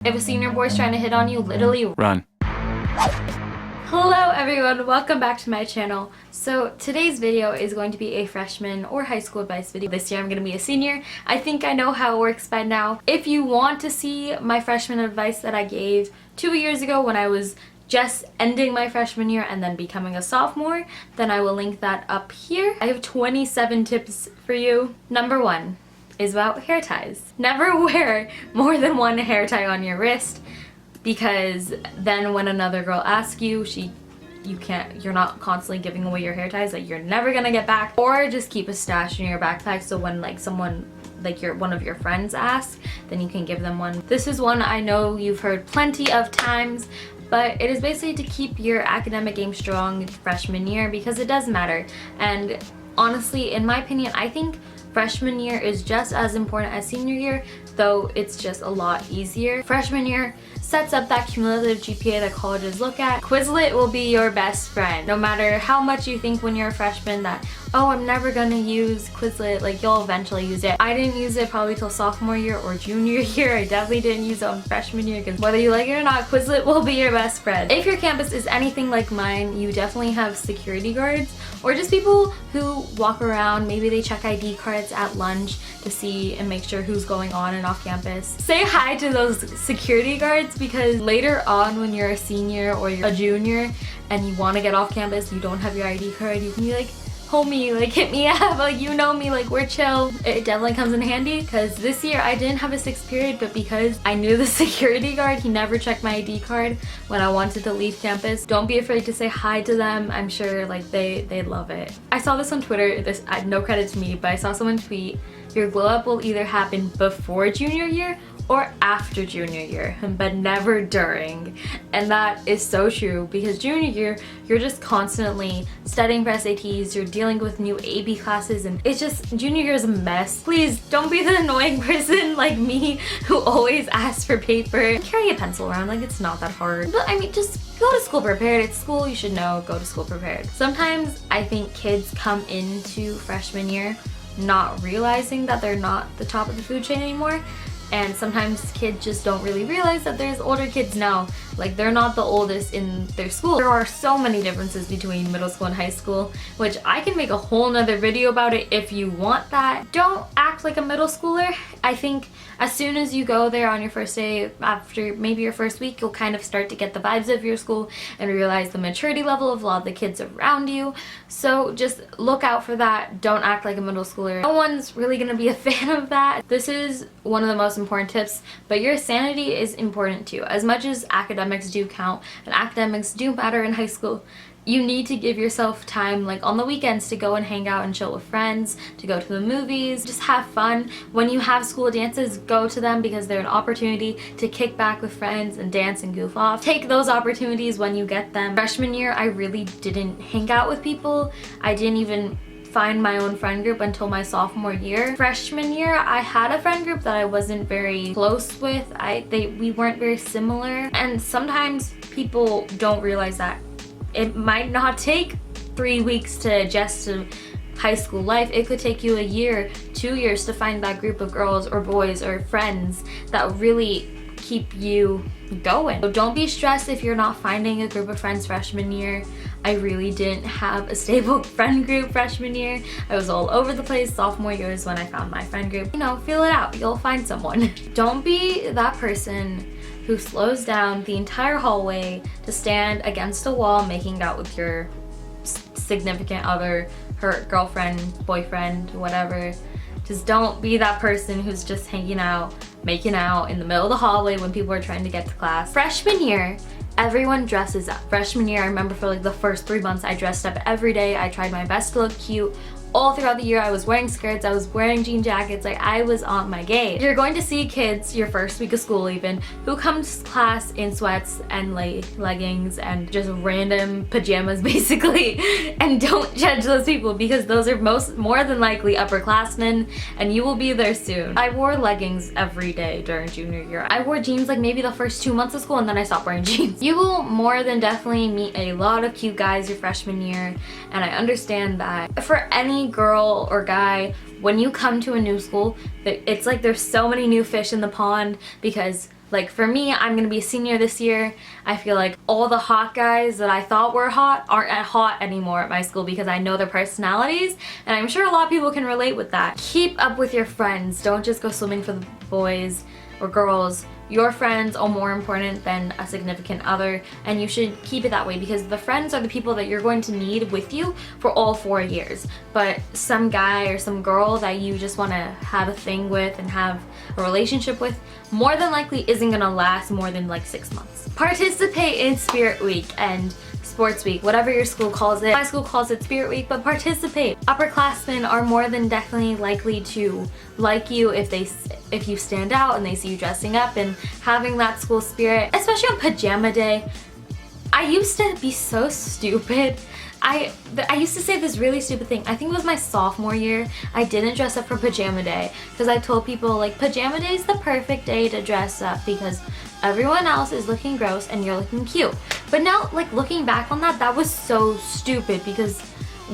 If a senior boy's trying to hit on you, literally run. Hello everyone, welcome back to my channel. So today's video is going to be a freshman or high school advice video. This year I'm going to be a senior. I think I know how it works by now. If you want to see my freshman advice that I gave 2 years ago when I was just ending my freshman year and then becoming a sophomore, then I will link that up here. I have 27 tips for you. Number 1 is about hair ties. Never wear more than one hair tie on your wrist, because then when another girl asks you, you're not constantly giving away your hair ties that you're never gonna get back. Or just keep a stash in your backpack so when one of your friends asks, then you can give them one. This is one I know you've heard plenty of times, but it is basically to keep your academic game strong freshman year, because it does matter. And honestly, in my opinion, I think freshman year is just as important as senior year, though it's just a lot easier. Freshman year sets up that cumulative GPA that colleges look at. Quizlet will be your best friend. No matter how much you think when you're a freshman that, oh, I'm never gonna use Quizlet, like you'll eventually use it. I didn't use it probably till sophomore year or junior year. I definitely didn't use it on freshman year, because whether you like it or not, Quizlet will be your best friend. If your campus is anything like mine, you definitely have security guards or just people who walk around. Maybe they check ID cards at lunch to see and make sure who's going on and off campus. Say hi to those security guards, because later on when you're a senior or you're a junior and you want to get off campus, you don't have your ID card, you can be like, homie, like hit me up, like you know me, like we're chill. It definitely comes in handy, because this year I didn't have a 6th period, but because I knew the security guard, he never checked my ID card when I wanted to leave campus. Don't be afraid to say hi to them. I'm sure like they love it. I saw this on Twitter, this no credit to me, but I saw someone tweet, your glow up will either happen before junior year or after junior year, but never during. And that is so true, because junior year, you're just constantly studying for SATs, you're dealing with new AB classes, and it's just, junior year is a mess. Please don't be the annoying person like me who always asks for paper. Carry a pencil around, like it's not that hard. But I mean, just go to school prepared. It's school, you should know, go to school prepared. Sometimes I think kids come into freshman year not realizing that they're not the top of the food chain anymore. And sometimes kids just don't really realize that there's older kids now. Like they're not the oldest in their school. There are so many differences between middle school and high school, which I can make a whole nother video about it if you want that. Don't act like a middle schooler. I think as soon as you go there on your first day, after maybe your first week, you'll kind of start to get the vibes of your school and realize the maturity level of a lot of the kids around you. So just look out for that. Don't act like a middle schooler. No one's really gonna be a fan of that. This is one of the most important tips, but your sanity is important too. As much as academics do count and academics do matter in high school, you need to give yourself time, like on the weekends, to go and hang out and chill with friends, to go to the movies, just have fun. When you have school dances, go to them, because they're an opportunity to kick back with friends and dance and goof off. Take those opportunities when you get them. Freshman year, I really didn't hang out with people. I didn't even find my own friend group until my sophomore year. Freshman year, I had a friend group that I wasn't very close with. We weren't very similar, and sometimes people don't realize that it might not take 3 weeks to adjust to high school life. It could take you a year, 2 years to find that group of girls or boys or friends that really keep you going. So don't be stressed if you're not finding a group of friends freshman year. I really didn't have a stable friend group freshman year. I was all over the place. Sophomore year is when I found my friend group. You know, feel it out. You'll find someone. Don't be that person who slows down the entire hallway to stand against a wall making out with your significant other, her girlfriend, boyfriend, whatever. Just don't be that person who's just hanging out, making out in the middle of the hallway when people are trying to get to class. Freshman year, everyone dresses up. Freshman year, I remember for like the first 3 months, I dressed up every day. I tried my best to look cute. All throughout the year, I was wearing skirts, I was wearing jean jackets, like I was on my game. You're going to see kids, your first week of school even, who come to class in sweats and leggings and just random pajamas basically. And don't judge those people, because those are more than likely upperclassmen, and you will be there soon. I wore leggings every day during junior year. I wore jeans like maybe the first 2 months of school, and then I stopped wearing jeans. You will more than definitely meet a lot of cute guys your freshman year, and I understand that. For any girl or guy, when you come to a new school, it's like there's so many new fish in the pond, because Like for me, I'm gonna be a senior this year. I feel like all the hot guys that I thought were hot aren't hot anymore at my school because I know their personalities, and I'm sure a lot of people can relate with that. Keep up with your friends. Don't just go swimming for the boys or girls. Your friends are more important than a significant other, and you should keep it that way because the friends are the people that you're going to need with you for all 4 years. But some guy or some girl that you just want to have a thing with and have a relationship with more than likely isn't going to last more than like 6 months. Participate in Spirit Week and Sports Week, whatever your school calls it. My school calls it Spirit Week, but participate. Upperclassmen are more than definitely likely to like you if you stand out and they see you dressing up and having that school spirit, especially on pajama day. I used to be so stupid. I used to say this really stupid thing. I think it was my sophomore year. I didn't dress up for pajama day because I told people like pajama day is the perfect day to dress up because everyone else is looking gross and you're looking cute. But now, like looking back on that, that was so stupid because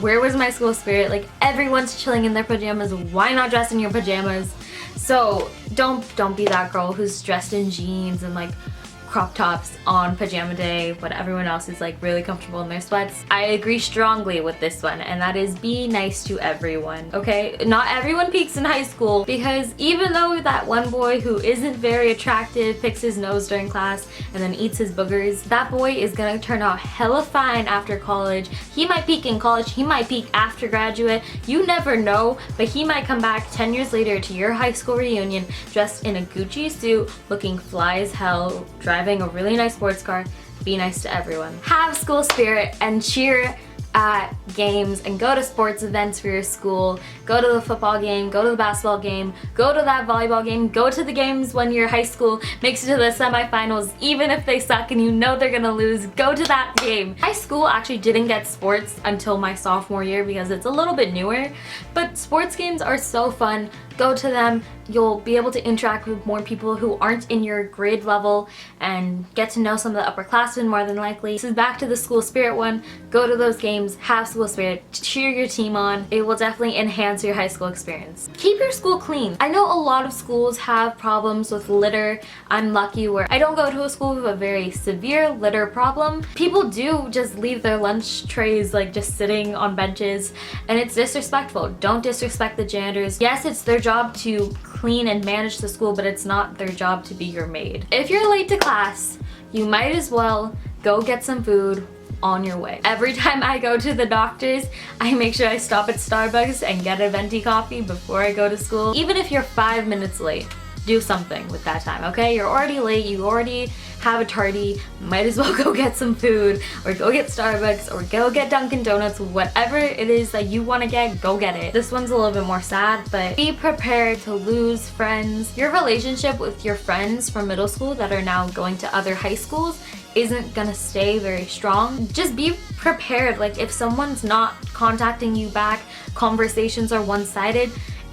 where was my school spirit? Like everyone's chilling in their pajamas. Why not dress in your pajamas? So don't be that girl who's dressed in jeans and like crop tops on pajama day but everyone else is like really comfortable in their sweats. I agree strongly with this one, and that is be nice to everyone, okay? Not everyone peaks in high school, because even though that one boy who isn't very attractive picks his nose during class and then eats his boogers, that boy is gonna turn out hella fine after college. He might peak in college, he might peak after graduate, you never know, but he might come back 10 years later to your high school reunion dressed in a Gucci suit, looking fly as hell, driving a really nice sports car. Be nice to everyone. Have school spirit and cheer at games and go to sports events for your school. Go to the football game, go to the basketball game, go to that volleyball game, go to the games when your high school makes it to the semifinals, even if they suck and you know they're gonna lose, go to that game. High school actually didn't get sports until my sophomore year because it's a little bit newer, but sports games are so fun. Go to them. You'll be able to interact with more people who aren't in your grade level and get to know some of the upperclassmen more than likely. This is back to the school spirit one. Go to those games, have school spirit, cheer your team on. It will definitely enhance your high school experience. Keep your school clean. I know a lot of schools have problems with litter. I'm lucky where I don't go to a school with a very severe litter problem. People do just leave their lunch trays like just sitting on benches, and it's disrespectful. Don't disrespect the janitors. Yes, it's their job to clean and manage the school, but it's not their job to be your maid. If you're late to class, you might as well go get some food on your way. Every time I go to the doctor's, I make sure I stop at Starbucks and get a venti coffee before I go to school. Even if you're 5 minutes late, do something with that time, okay? You're already late, you already have a tardy, might as well go get some food or go get Starbucks or go get Dunkin' Donuts. Whatever it is that you want to get, go get it. This one's a little bit more sad, but be prepared to lose friends. Your relationship with your friends from middle school that are now going to other high schools isn't gonna stay very strong. Just be prepared. Like if someone's not contacting you back, conversations are one-sided,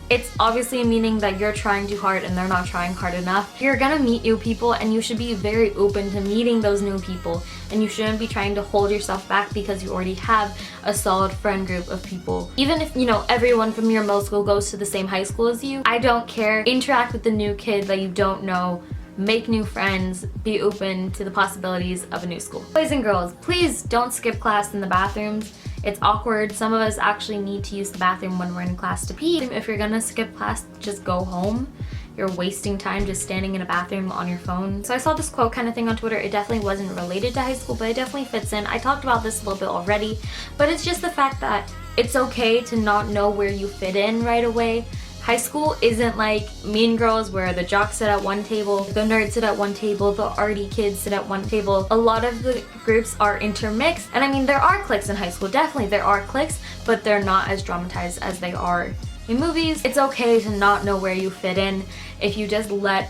it's obviously meaning that you're trying too hard and they're not trying hard enough. You're gonna meet new people and you should be very open to meeting those new people, and you shouldn't be trying to hold yourself back because you already have a solid friend group of people. Even if, you know, everyone from your middle school goes to the same high school as you, I don't care. Interact with the new kid that you don't know. Make new friends, be open to the possibilities of a new school. Boys and girls, please don't skip class in the bathrooms. It's awkward. Some of us actually need to use the bathroom when we're in class to pee. If you're gonna skip class, just go home. You're wasting time just standing in a bathroom on your phone. So I saw this quote kind of thing on Twitter. It definitely wasn't related to high school, but it definitely fits in. I talked about this a little bit already, but it's just the fact that it's okay to not know where you fit in right away. High school isn't like Mean Girls where the jocks sit at one table, the nerds sit at one table, the arty kids sit at one table. A lot of the groups are intermixed, and I mean there are cliques in high school, definitely there are cliques, but they're not as dramatized as they are in movies. It's okay to not know where you fit in. If you just let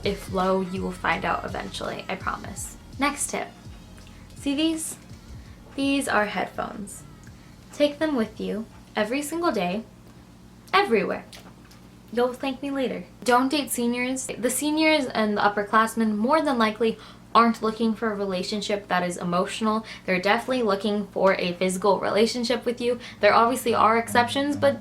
it flow, you will find out eventually, I promise. Next tip. See these? These are headphones. Take them with you every single day, everywhere. You'll thank me later. Don't date seniors. The seniors and the upperclassmen more than likely aren't looking for a relationship that is emotional. They're definitely looking for a physical relationship with you. There obviously are exceptions, but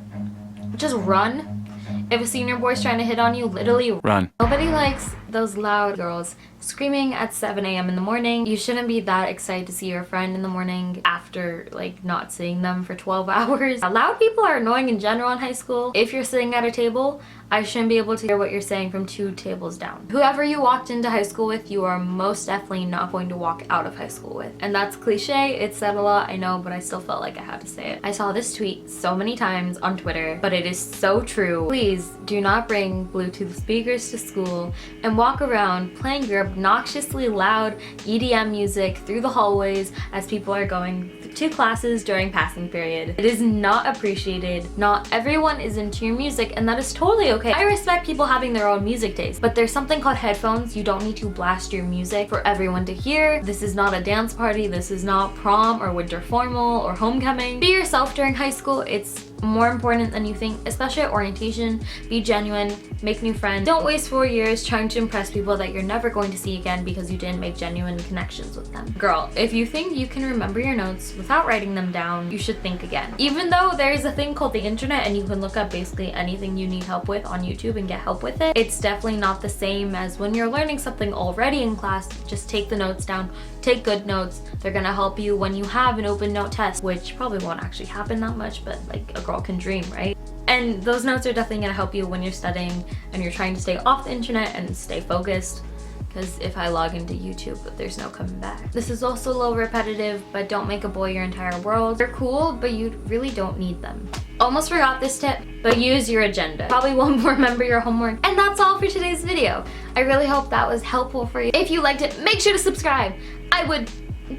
just run. If a senior boy's trying to hit on you, literally run. Nobody likes those loud girls screaming at 7 a.m. in the morning. You shouldn't be that excited to see your friend in the morning after like not seeing them for 12 hours. Loud people are annoying in general in high school. If you're sitting at a table, I shouldn't be able to hear what you're saying from 2 tables down. Whoever you walked into high school with, you are most definitely not going to walk out of high school with. And that's cliche, it's said a lot, I know, but I still felt like I had to say it. I saw this tweet so many times on Twitter, but it is so true. Please do not bring Bluetooth speakers to school and walk around playing your obnoxiously loud EDM music through the hallways as people are going to classes during passing period. It is not appreciated. Not everyone is into your music, and that is totally okay. I respect people having their own music taste, but there's something called headphones. You don't need to blast your music for everyone to hear. This is not a dance party. This is not prom or winter formal or homecoming. Be yourself during high school. It's more important than you think, especially at orientation. Be genuine, make new friends. Don't waste 4 years trying to impress people that you're never going to see again because you didn't make genuine connections with them. Girl, if you think you can remember your notes without writing them down, you should think again. Even though there's a thing called the internet and you can look up basically anything you need help with on YouTube and get help with it, it's definitely not the same as when you're learning something already in class. Just take the notes down, take good notes. They're gonna help you when you have an open note test, which probably won't actually happen that much, but like a girl can dream, right? And those notes are definitely gonna help you when you're studying and you're trying to stay off the internet and stay focused. Because if I log into YouTube, there's no coming back. This is also a little repetitive, but don't make a boy your entire world. They're cool, but you really don't need them. Almost forgot this tip, but use your agenda. Probably won't remember your homework. And that's all for today's video. I really hope that was helpful for you. If you liked it, make sure to subscribe. I would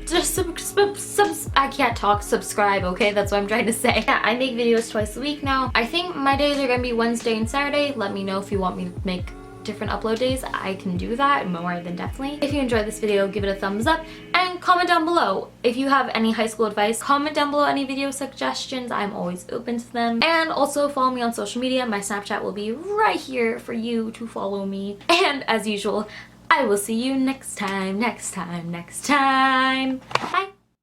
just I can't talk, subscribe, okay? That's what I'm trying to say. Yeah, I make videos twice a week now. I think my days are gonna be Wednesday and Saturday. Let me know if you want me to make different upload days. I can do that more than definitely. If you enjoyed this video, give it a thumbs up and comment down below. If you have any high school advice, comment down below any video suggestions. I'm always open to them. And also follow me on social media. My Snapchat will be right here for you to follow me. And as usual, I will see you next time. Bye.